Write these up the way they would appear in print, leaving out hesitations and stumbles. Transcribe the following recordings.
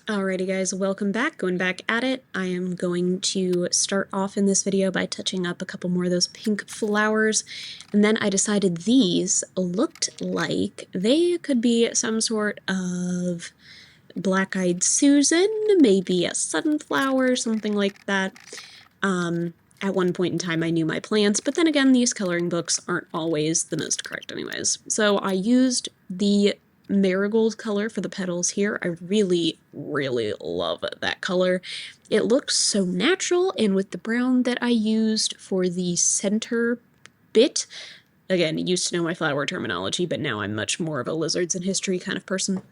Alrighty guys, welcome back. Going back at it. I am going to start off in this video by touching up a couple more of those pink flowers, and then I decided these looked like they could be some sort of black-eyed Susan, maybe a sunflower, something like that. At one point in time I knew my plants, but then again these coloring books aren't always the most correct anyways. So I used the marigold color for the petals here. I really love that color. It looks so natural, and with the brown that I used for the center bit, again, used to know my flower terminology, but now I'm much more of a lizards in history kind of person.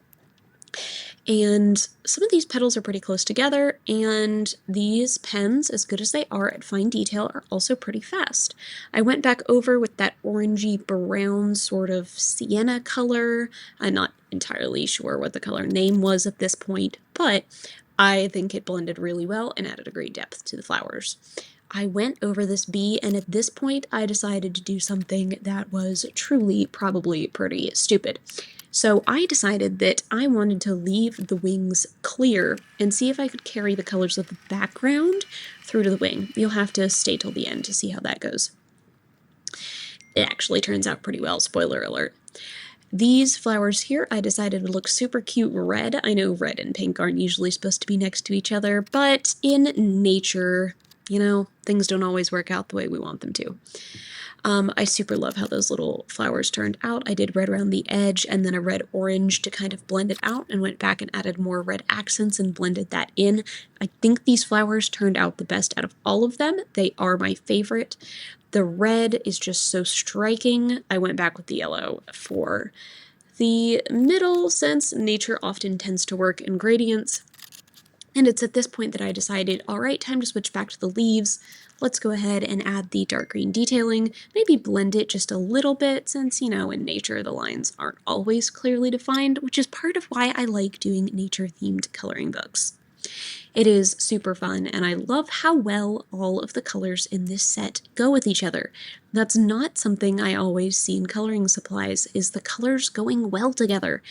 And some of these petals are pretty close together, and these pens, as good as they are at fine detail, are also pretty fast. I went back over with that orangey brown sort of sienna color. I'm not entirely sure what the color name was at this point, but I think it blended really well and added a great depth to the flowers. I went over this bee, and at this point I decided to do something that was truly probably pretty stupid. So I decided that I wanted to leave the wings clear and see if I could carry the colors of the background through to the wing. You'll have to stay till the end to see how that goes. It actually turns out pretty well, spoiler alert. These flowers here I decided would look super cute red. I know red and pink aren't usually supposed to be next to each other, but in nature, you know, things don't always work out the way we want them to. I super love how those little flowers turned out. I did red around the edge and then a red-orange to kind of blend it out, and went back and added more red accents and blended that in. I think these flowers turned out the best out of all of them. They are my favorite. The red is just so striking. I went back with the yellow for the middle, since nature often tends to work in gradients. And it's at this point that I decided, all right, time to switch back to the leaves. Let's go ahead and add the dark green detailing, maybe blend it just a little bit, since, you know, in nature the lines aren't always clearly defined, which is part of why I like doing nature-themed coloring books. It is super fun, and I love how well all of the colors in this set go with each other. That's not something I always see in coloring supplies, is the colors going well together.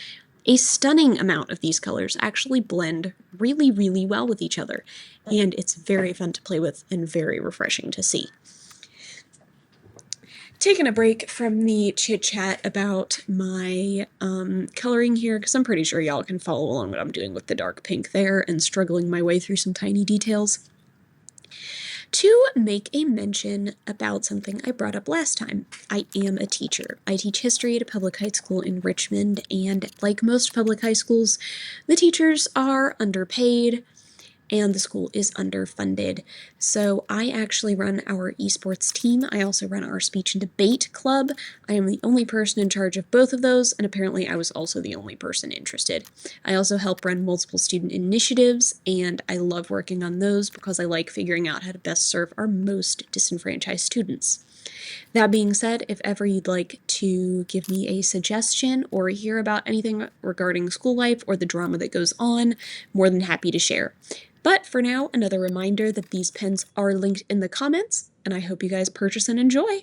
A stunning amount of these colors actually blend really well with each other, and it's very fun to play with and very refreshing to see. Taking a break from the chit-chat about my coloring here, because I'm pretty sure y'all can follow along what I'm doing with the dark pink there and struggling my way through some tiny details, to make a mention about something I brought up last time. I am a teacher. I teach history at a public high school in Richmond, and like most public high schools, the teachers are underpaid and the school is underfunded. So I actually run our esports team. I also run our speech and debate club. I am the only person in charge of both of those, and apparently I was also the only person interested. I also help run multiple student initiatives, and I love working on those because I like figuring out how to best serve our most disenfranchised students. That being said, if ever you'd like to give me a suggestion or hear about anything regarding school life or the drama that goes on, more than happy to share. But for now, another reminder that these pens are linked in the comments, and I hope you guys purchase and enjoy.